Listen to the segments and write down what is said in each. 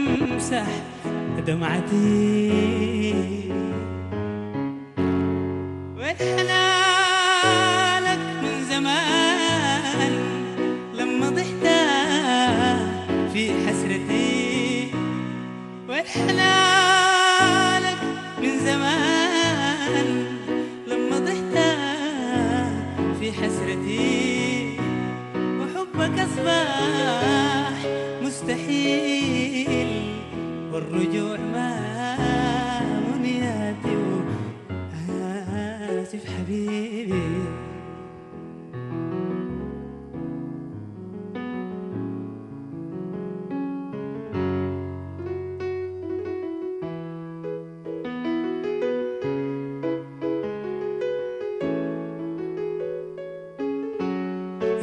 تمسح دمعتي. وين حنانك من زمان لما ضحت في حسرتي؟ وين حنانك من زمان لما ضحت في حسرتي؟ وحبك أصبح مستحيل والرجوع ما منياتي. آسف حبيبي.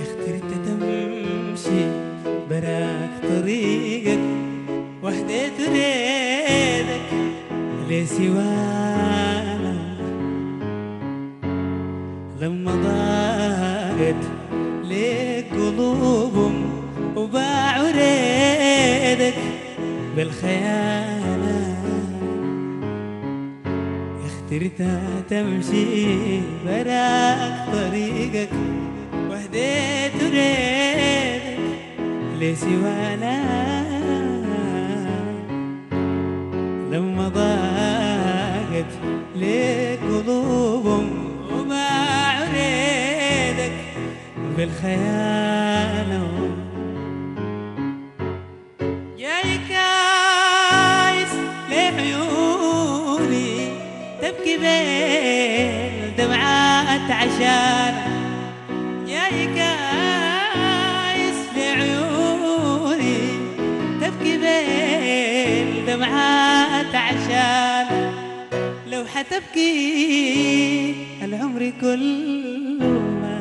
اخترت تمشي براك طريقك وحديت ريدك لسوانا. لما ضاقت ليك قلوبهم وباعوا ريدك بالخيانة. اخترت تمشي براك طريقك وحديت ريدك لسوانا. لما ضاقت ليك قلوبهم وباعوا ريدك بالخيانة. جاي كايس لعيوني تبكي بين دمعات عشانك. جاي كايس لعيوني تبكي بين دمعات عشانك. لو حتبكي العمر كله ما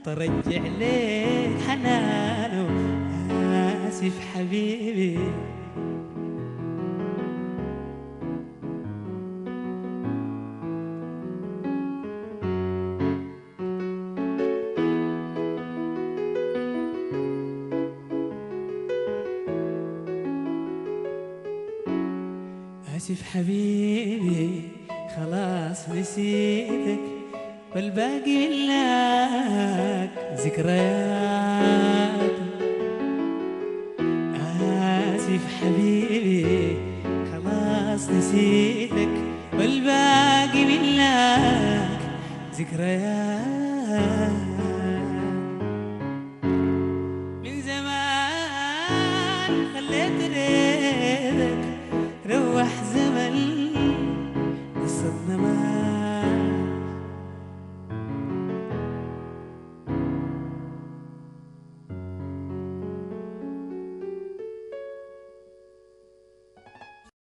ترجع ليك حنانه. آسف حبيبي. آسف حبيبي خلاص نسيتك والباقي لك ذكريات. آسف حبيبي خلاص نسيتك والباقي لك ذكريات. من زمان خليت ريدك روح زمن